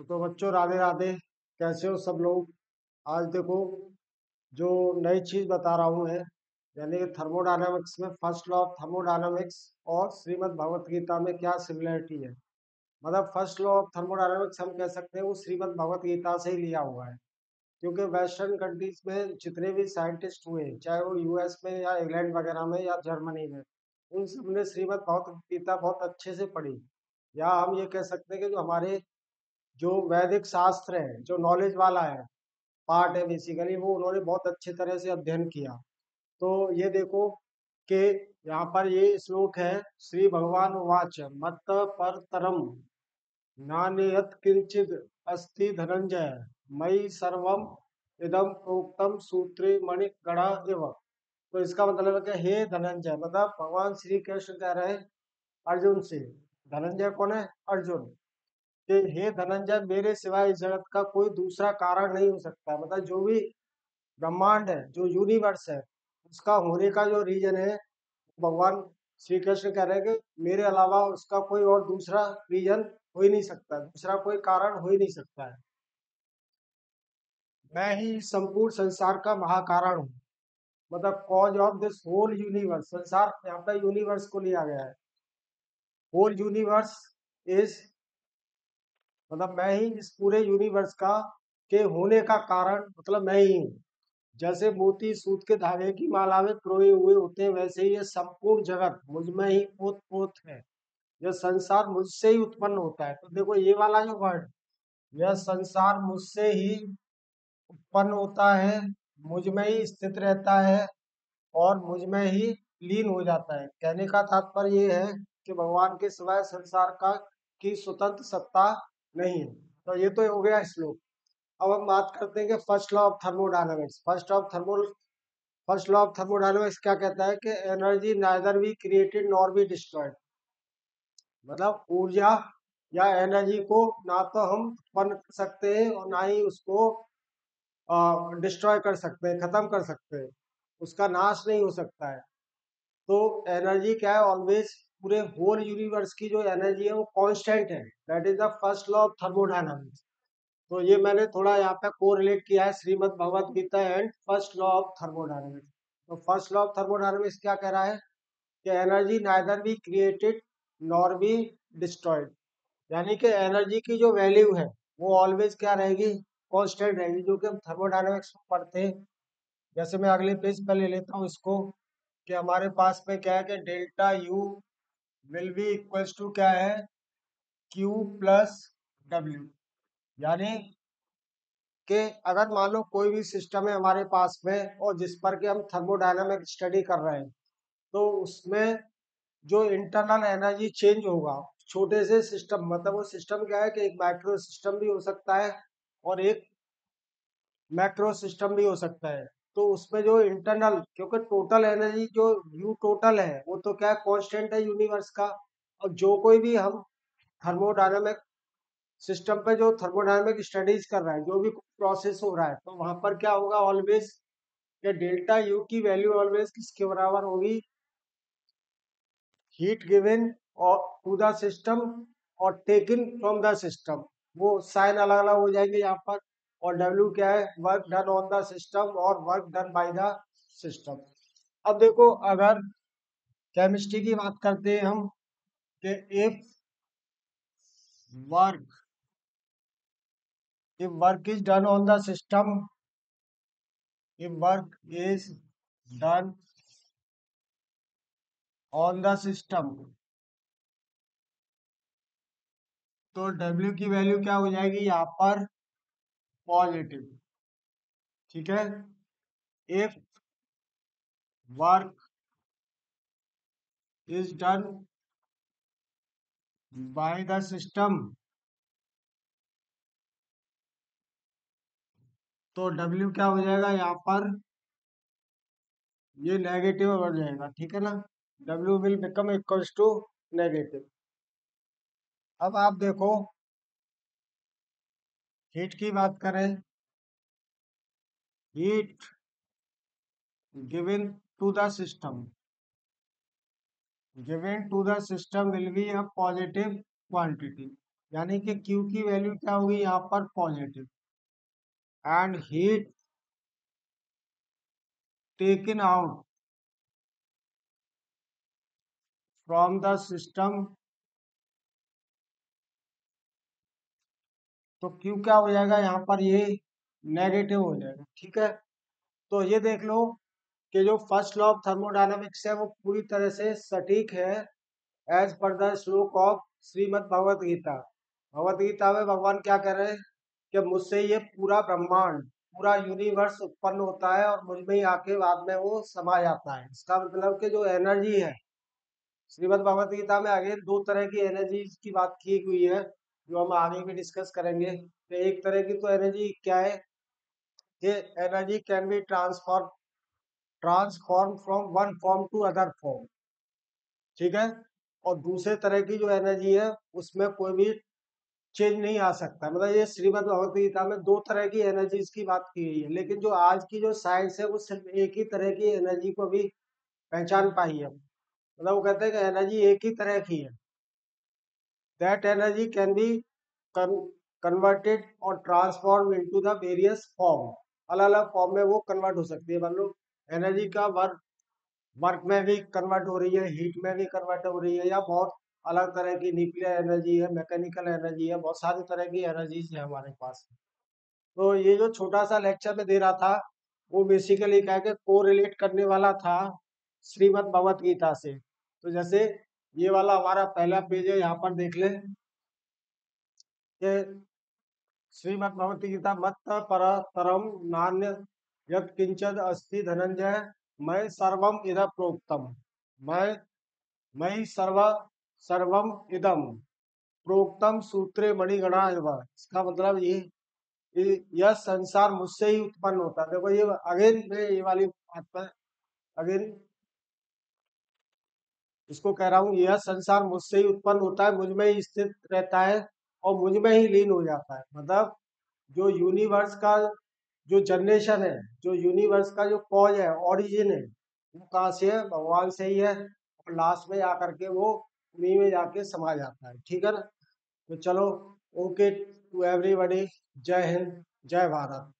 तो बच्चों राधे राधे। कैसे हो सब लोग। आज देखो जो नई चीज बता रहा हूँ मैं, यानी कि थर्मोडायनामिक्स में फर्स्ट लॉ ऑफ थर्मोडायनामिक्स और श्रीमद् भगवत गीता में क्या सिमिलरिटी है। मतलब फर्स्ट लॉ ऑफ थर्मोडायनामिक्स हम कह सकते हैं वो श्रीमद् भगवत गीता से ही लिया हुआ है, क्योंकि वेस्टर्न कंट्रीज में जितने भी साइंटिस्ट हुए, चाहे वो यूएस में या इंग्लैंड वगैरह में या जर्मनी में, उन सब ने श्रीमद् भगवत गीता बहुत अच्छे से पढ़ी। या हम ये कह सकते हैं कि जो हमारे जो वैदिक शास्त्र है, जो नॉलेज वाला है, पार्ट है बेसिकली, वो उन्होंने बहुत अच्छे तरह से अध्ययन किया। तो ये देखो कि यहाँ पर ये श्लोक है, श्री भगवान उवाच मत परतरम नान्यत् किंचिद अस्ति धनंजय मयि सर्वम इदम प्रोक्तम सूत्रे मणिगणा इव। तो इसका मतलब है कि हे धनंजय, मतलब भगवान श्री कृष्ण कह रहे हैं अर्जुन से। धनंजय कौन है? अर्जुन। कि हे धनंजय, मेरे सिवाय इस जगत का कोई दूसरा कारण नहीं हो सकता। मतलब जो भी ब्रह्मांड है, जो यूनिवर्स है, उसका होने का जो रीजन है, भगवान श्री कृष्ण कह रहे हैं कि मेरे अलावा उसका कोई और दूसरा रीजन हो ही नहीं सकता, दूसरा कोई कारण हो ही नहीं सकता है। मैं ही संपूर्ण संसार का महाकारण हूँ। मतलब cause of this whole universe, संसार यहाँ पे यूनिवर्स को लिया गया है। होल यूनिवर्स इज, मतलब मैं ही इस पूरे यूनिवर्स का के होने का कारण, मतलब मैं ही हूँ। जैसे मोती सूत के धागे की माला में पिरोए हुए होते हैं, वैसे ही ये संपूर्ण जगत मुझ में ही ओत पोत है। यह संसार मुझसे ही उत्पन्न होता है। तो देखो ये वाला जो वर्ड, यह संसार मुझसे ही उत्पन्न होता है, मुझ में ही स्थित रहता है और मुझ में ही लीन हो जाता है। कहने का तात्पर्य ये है कि भगवान के सिवाय संसार का की स्वतंत्र सत्ता नहीं है। तो ये तो हो गया श्लोक। अब हम बात करते हैं कि first law of thermodynamics. First law of thermodynamics क्या कहता है कि energy neither be created nor be destroyed. मतलब ऊर्जा या एनर्जी को ना तो हम उत्पन्न कर सकते हैं और ना ही उसको डिस्ट्रॉय कर सकते हैं, खत्म कर सकते हैं। उसका नाश नहीं हो सकता है। तो एनर्जी क्या है? ऑलवेज पूरे होल यूनिवर्स की जो एनर्जी है वो कांस्टेंट है। That is the first law of thermodynamics. तो ये मैंने थोड़ा यहाँ पे कोरिलेट किया है Shrimad Bhagavad Gita and first law of thermodynamics. तो फर्स्ट लॉ ऑफ थर्मोडायनामिक्स क्या कह रहा है कि energy neither be created nor be destroyed. यानी कि एनर्जी की जो वैल्यू है वो ऑलवेज क्या रहेगी? कांस्टेंट रहेगी, जो कि हम थर्मोडायनामिक्स में पढ़ते हैं। जैसे मैं अगले पेज पर ले लेता हूँ इसको, कि हमारे पास में क्या है कि delta U will be equals to क्या है? Q plus W. यानी कि अगर मान लो कोई भी सिस्टम है हमारे पास में और जिस पर के हम थर्मोडायनामिक स्टडी कर रहे हैं, तो उसमें जो इंटरनल एनर्जी चेंज होगा छोटे से सिस्टम, मतलब वो सिस्टम क्या है कि एक माइक्रो सिस्टम भी हो सकता है और एक मैक्रो सिस्टम भी हो सकता है। तो उसमें जो इंटरनल, क्योंकि टोटल एनर्जी जो यू टोटल है वो तो क्या है? कांस्टेंट है यूनिवर्स का। और जो कोई भी हम थर्मोडायनामिक सिस्टम पे जो थर्मोडायनामिक स्टडीज कर रहा है, जो भी प्रोसेस हो रहा है, तो वहां पर क्या होगा? ऑलवेज ये डेल्टा यू की वैल्यू ऑलवेज किसके बराबर होगी? हीट गिवन और टू द सिस्टम और टेकन फ्रॉम द सिस्टम। वो साइन अलग अलग हो जाएंगे यहाँ पर। और डब्ल्यू क्या है? Work done on the system और work done by the system. अब देखो, अगर केमिस्ट्री की बात करते हैं हम, कि work if work is done on the system if work is done on the system, तो W की वैल्यू क्या हो जाएगी यहाँ पर? पॉजिटिव। ठीक है। If work is done by the system, तो W क्या हो जाएगा यहाँ पर? ये नेगेटिव हो जाएगा। ठीक है ना? W will become equals to negative. अब आप देखो, हीट की बात करें, heat given to the system, given to the system will be a positive quantity। यानी कि Q की वैल्यू क्या होगी यहाँ पर positive, and heat taken out from the system, तो Q क्या हो जाएगा यहाँ पर, ये नेगेटिव हो जाएगा। ठीक है, तो ये देख लो कि जो फर्स्ट लॉ ऑफ थर्मोडायनामिक्स है वो पूरी तरह से सटीक है एज पर द श्लोक ऑफ श्रीमद् भगवत गीता। भगवत गीता में भगवान क्या कह रहे हैं कि मुझसे ये पूरा ब्रह्मांड, पूरा यूनिवर्स उत्पन्न होता है और मुझ में ही आके बाद में वो समा जाता है। इसका मतलब कि जो एनर्जी है, श्रीमद् भगवत गीता में आगे दो तरह की एनर्जी की बात की हुई है जो हम आगे भी डिस्कस करेंगे। तो एक तरह की तो एनर्जी क्या है कि energy can be transform from one form to other form. ठीक है, और दूसरे तरह की जो एनर्जी है उसमें कोई भी चेंज नहीं आ सकता। मतलब ये श्रीमद् भगवत गीता में दो तरह की एनर्जीज की बात की गई है, लेकिन जो आज की जो साइंस है वो सिर्फ एक ही तरह की एनर्जी को भी पहचान पाई है। मतलब वो कहते हैं कि एनर्जी एक ही तरह की है, that energy can be converted और transform into the various form. अलग अलग फॉर्म में वो कन्वर्ट हो सकती है। मान लो एनर्जी का वर्क वर्क में भी कन्वर्ट हो रही है, हीट में भी कन्वर्ट हो रही है, या बहुत अलग तरह की न्यूक्लियर एनर्जी है, मैकेनिकल एनर्जी है, बहुत सारी तरह की एनर्जीज है हमारे पास। तो ये जो छोटा सा लेक्चर में दे रहा था वो बेसिकली क्या है कि कोरिलेट करने वाला था श्रीमद् भगवत गीता से। तो जैसे ये वाला हमारा पहला पेज है, यहाँ पर देख लें कि श्रीमद् भगवत गीता मत परतरम नान्य यत् किंचन अस्ति धनंजय मैं सर्वम इदं प्रोक्तम, मैं मयि सर्वम इदम प्रोक्तम सूत्रे मणिगणा इव। इसका मतलब यह संसार मुझसे ही उत्पन्न होता है। देखो ये अगेन मैं ये वाली बात पर अगेन इसको कह रहा हूँ, यह संसार मुझसे ही उत्पन्न होता है, मुझ में ही स्थित रहता है और मुझ में ही लीन हो जाता है। मतलब जो यूनिवर्स का जो जनरेशन है, जो यूनिवर्स का जो कॉज है, ओरिजिन है, वो कहाँ से है, भगवान से ही है, और लास्ट में आकर के वो उन्हीं में जाके समा जाता है। ठीक है ना, तो चलो, ओके टू एवरीबॉडी, जय हिंद, जय भारत।